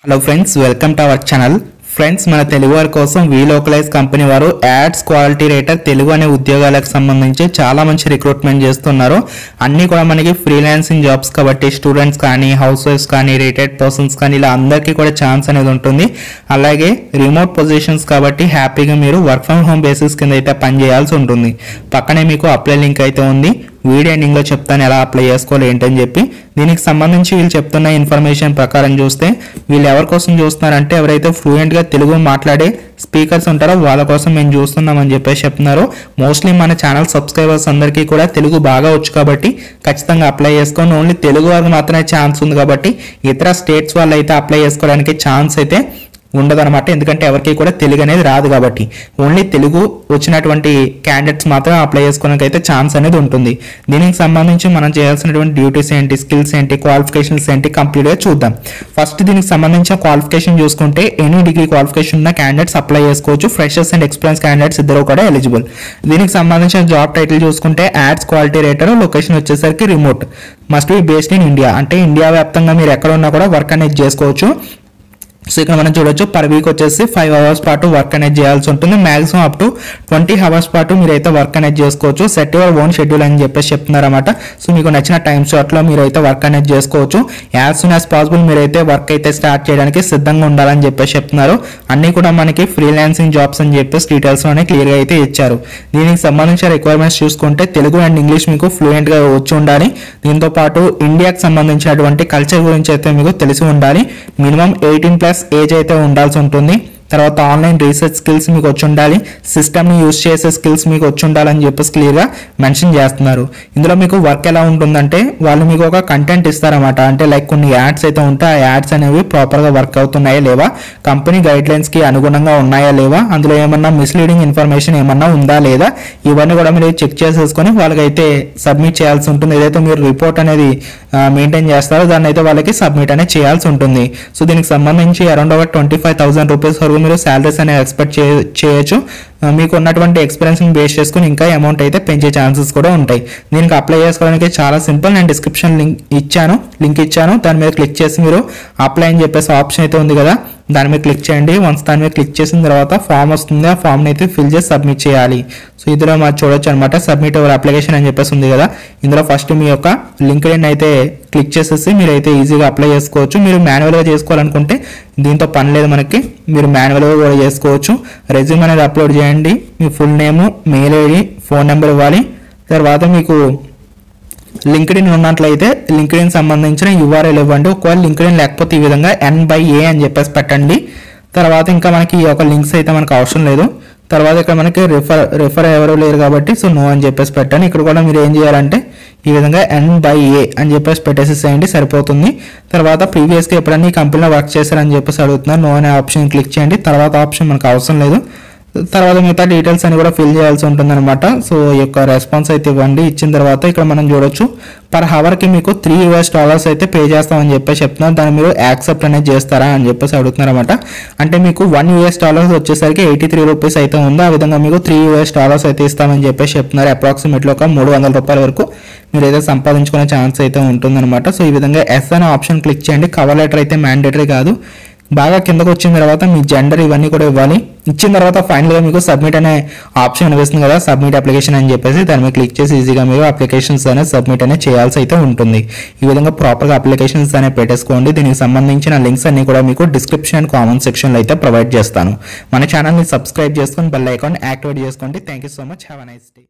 Hello friends, welcome to our channel. Friends, మన తెలుగు వారి కోసం వి లోకలైజ్ కంపెనీ వారు యాడ్స్ క్వాలిటీ రేటర్ తెలుగు అనే ఉద్యోగాలకు సంబంధించి చాలా మంచి రిక్రూట్మెంట్ చేస్తున్నారు. అన్నీ కూడా మనకి ఫ్రీలాన్సింగ్ జాబ్స్ కాబట్టి స్టూడెంట్స్ కానీ, హౌస్ వైఫ్స్ కానీ, రిటైర్డ్ పర్సన్స్ కానీ ఇలా అందరికీ కూడా ఛాన్స్ అనేది ఉంటుంది. అలాగే రిమోట్ పొజిషన్స్ కాబట్టి హ్యాపీగా మీరు వర్క్ ఫ్రమ్ హోమ్ బేసిస్ కింద అయితే పని చేయాల్సి ఉంటుంది. పక్కనే మీకు అప్లై లింక్ అయితే ఉంది. వీడియో ఎండింగ్లో చెప్తాను ఎలా అప్లై చేసుకోవాలి ఏంటని చెప్పి. దీనికి సంబంధించి వీళ్ళు చెప్తున్న ఇన్ఫర్మేషన్ ప్రకారం చూస్తే వీళ్ళు ఎవరి కోసం చూస్తున్నారంటే ఎవరైతే ఫ్లూయెంట్గా తెలుగు మాట్లాడే స్పీకర్స్ ఉంటారో వాళ్ళ కోసం మేము చూస్తున్నామని చెప్పేసి చెప్తున్నారు. మోస్ట్లీ మన ఛానల్ సబ్స్క్రైబర్స్ అందరికీ కూడా తెలుగు బాగా వచ్చు కాబట్టి ఖచ్చితంగా అప్లై చేసుకోండి. ఓన్లీ తెలుగు వారికి మాత్రమే ఛాన్స్ ఉంది కాబట్టి ఇతర స్టేట్స్ వాళ్ళు అయితే అప్లై చేసుకోవడానికి ఛాన్స్ అయితే ఉండదన్నమాట. ఎందుకంటే ఎవరికి కూడా తెలుగు అనేది రాదు కాబట్టి ఓన్లీ తెలుగు వచ్చినటువంటి క్యాండిడేట్స్ మాత్రం అప్లై చేసుకోవడానికి అయితే ఛాన్స్ అనేది ఉంటుంది. దీనికి సంబంధించి మనం చేయాల్సినటువంటి డ్యూటీస్ ఏంటి, స్కిల్స్ ఏంటి, క్వాలిఫికేషన్స్ ఏంటి కంప్లీట్గా చూద్దాం. ఫస్ట్ దీనికి సంబంధించిన క్వాలిఫికేషన్ చూసుకుంటే ఎనీ డిగ్రీ క్వాలిఫికేషన్ ఉన్న క్యాండిడేట్స్ అప్లై చేసుకోవచ్చు. ఫ్రెషర్స్ అండ్ ఎక్స్పీరియన్స్ క్యాండిడేట్స్ ఇద్దరు కూడా ఎలిజిబుల్. దీనికి సంబంధించిన జాబ్ టైటిల్ చూసుకుంటే యాడ్స్ క్వాలిటీ రేటర్, లొకేషన్ వచ్చేసరికి remote, must be based in India. అంటే ఇండియా వ్యాప్తంగా మీరు ఎక్కడ ఉన్నా కూడా వర్క్ అనేది చేసుకోవచ్చు. సో ఇక్కడ మనం చూడొచ్చు పర్ వీక్ వచ్చేసి 5 hours పాటు వర్క్ అనేది చేయాల్సి ఉంటుంది. మాక్సిమం అప్ టు 20 hours పాటు మీరైతే వర్క్ అనేది చేసుకోవచ్చు. సెట్ యువర్ ఓన్ షెడ్యూల్ అని చెప్పేసి చెప్తున్నారన్నమాట. సో మీకు నచ్చిన టైం స్లాట్లో మీరైతే వర్క్ అనేది చేసుకోవచ్చు. యాజ్ సూన్ యాజ్ పాసిబుల్ మీరైతే వర్క్ అయితే స్టార్ట్ చేయడానికి సిద్ధంగా ఉండాలని చెప్పేసి చెప్తున్నారు. అన్నీ కూడా మనకి ఫ్రీలాన్సింగ్ జాబ్స్ అని చెప్పేసి డీటెయిల్స్లోనే క్లియర్గా అయితే ఇచ్చారు. దీనికి సంబంధించిన రిక్వైర్మెంట్స్ చూసుకుంటే తెలుగు అండ్ ఇంగ్లీష్ మీకు ఫ్లూయెంట్గా వచ్చి ఉండాలి. దీంతో పాటు ఇండియాకి సంబంధించినటువంటి కల్చర్ గురించి అయితే మీకు తెలిసి ఉండాలి. మినిమం 18+ ఏజ్ అయితే ఉండాల్సి ఉంటుంది. తర్వాత ఆన్లైన్ రీసెర్చ్ స్కిల్స్ మీకు వచ్చి ఉండాలి. సిస్టమ్ని యూజ్ చేసే స్కిల్స్ మీకు వచ్చి ఉండాలని చెప్పేసి క్లియర్గా మెన్షన్ చేస్తున్నారు. ఇందులో మీకు వర్క్ ఎలా ఉంటుందంటే వాళ్ళు మీకు ఒక కంటెంట్ ఇస్తారన్నమాట. అంటే లైక్ కొన్ని యాడ్స్ అయితే ఉంటాయి. ఆ యాడ్స్ అనేవి ప్రాపర్గా వర్క్ అవుతున్నాయా లేవా, కంపెనీ గైడ్లైన్స్కి అనుగుణంగా ఉన్నాయా లేవా, అందులో ఏమన్నా మిస్లీడింగ్ ఇన్ఫర్మేషన్ ఏమన్నా ఉందా లేదా, ఇవన్నీ కూడా మీరు చెక్ చేసేసుకొని వాళ్ళకైతే సబ్మిట్ చేయాల్సి ఉంటుంది. ఏదైతే మీరు రిపోర్ట్ అనేది మెయింటైన్ చేస్తారో దాన్ని అయితే వాళ్ళకి సబ్మిట్ అనేది చేయాల్సి ఉంటుంది. సో దీనికి సంబంధించి అరౌండ్ 25,000 రూపీస్ వరకు మీరు శాలరీస్ అనేవి ఎక్స్పెక్ట్ చేయొచ్చు. మీకు ఉన్నటువంటి ఎక్స్పీరియన్స్ని బేస్ చేసుకుని ఇంకా అమౌంట్ అయితే పెంచే ఛాన్సెస్ కూడా ఉంటాయి. దీనికి అప్లై చేసుకోవడానికి చాలా సింపుల్. నేను డిస్క్రిప్షన్ లింక్ ఇచ్చాను. దాని మీద క్లిక్ చేసి మీరు అప్లై అని చెప్పేసి ఆప్షన్ అయితే ఉంది కదా, దాని మీద క్లిక్ చేయండి. వన్స్ దాని మీద క్లిక్ చేసిన తర్వాత ఫామ్ వస్తుంది. ఆ ఫామ్ని అయితే ఫిల్ చేసి సబ్మిట్ చేయాలి. సో ఇందులో మనం చూడొచ్చు అనమాట, సబ్మిట్ యువర్ అప్లికేషన్ అని చెప్పేసి ఉంది కదా. ఇందులో ఫస్ట్ మీ యొక్క లింక్డ్ఇన్ అయితే క్లిక్ చేసేసి మీరైతే ఈజీగా అప్లై చేసుకోవచ్చు. మీరు మాన్యువల్గా చేసుకోవాలనుకుంటే దీంతో పని లేదు మనకి, మీరు మాన్యువల్గా కూడా చేసుకోవచ్చు. రెజ్యూమ్ అనేది అప్లోడ్ చేయండి. మీ full name, mail ID, phone number ఇవ్వాలి. తర్వాత మీకు లింక్డ్ఇన్ ఉన్నట్లయితే లింక్డ్ఇన్ సంబంధించిన URL ఇవ్వండి. ఒకవేళ లింక్డ్ఇన్ లేకపోతే ఈ విధంగా N/A అని చెప్పేసి పెట్టండి. తర్వాత ఇంకా మనకి ఈ యొక్క లింక్స్ అయితే మనకు అవసరం లేదు. తర్వాత ఇక్కడ మనకి రిఫర్ ఎవరు లేరు కాబట్టి సో నో అని చెప్పేసి పెట్టండి. ఇక్కడ కూడా మీరు ఏం చేయాలంటే ఈ విధంగా N/A అని చెప్పేసి పెట్టేసేసేయండి, సరిపోతుంది. తర్వాత ప్రీవియస్గా ఎప్పుడన్నా ఈ కంపెనీలో వర్క్ చేశారని చెప్పేసి అడుగుతున్నారు. నో అనే ఆప్షన్ క్లిక్ చేయండి. తర్వాత ఆప్షన్ మనకు అవసరం లేదు. తర్వాత మిగతా డీటెయిల్స్ అని కూడా ఫిల్ చేయాల్సి ఉంటుంది అనమాట. సో ఈ యొక్క రెస్పాన్స్ అయితే ఇవ్వండి. ఇచ్చిన తర్వాత ఇక్కడ మనం చూడొచ్చు పర్ అవర్కి మీకు $3 అయితే పే చేస్తామని చెప్పేసి చెప్తున్నారు. దాన్ని మీరు యాక్సెప్ట్ అనేది చేస్తారా అని చెప్పేసి అడుగుతున్నారు అనమాట. అంటే మీకు $1 వచ్చేసరికి 83 రూపీస్ అయితే ఉంది. ఆ విధంగా మీకు $3 అయితే ఇస్తామని చెప్పేసి చెప్తున్నారు. అప్రాక్సిమేట్లీ ఒక $300 వరకు మీరు ఏదో సంపాదించుకునే ఛాన్స్ అయితే ఉంటుందన్నమాట. సో ఈ విధంగా ఎస్ అనే ఆప్షన్ క్లిక్ చేయండి. కవర్ లెటర్ అయితే మ్యాండేటరీ కాదు. బాగా కిందకు వచ్చిన తర్వాత మీ జెండర్ ఇవన్నీ కూడా ఇవ్వాలి. ఇచ్చిన తర్వాత ఫైనల్గా మీకు సబ్మిట్ అనే ఆప్షన్ అనిపిస్తుంది కదా, సబ్మిట్ అప్లికేషన్ అని చెప్పేసి దాని మీద క్లిక్ చేసి ఈజీగా మీరు అప్లికేషన్స్ అనేది సబ్మిట్ అనేది చేయాల్సి అయితే ఉంటుంది. ఈ విధంగా ప్రాపర్గా అప్లికేషన్స్ అనేవి పెట్టేసుకోండి. దీనికి సంబంధించిన లింక్స్ అన్ని కూడా మీకు డిస్క్రిప్షన్ అండ్ కామెంట్ సెక్షన్లో అయితే ప్రొవైడ్ చేస్తాను. మన ఛానల్ని సబ్స్క్రైబ్ చేసుకొని బెల్ ఐకాన్ యాక్టివేట్ చేసుకోండి. Thank you so much. Have a nice day.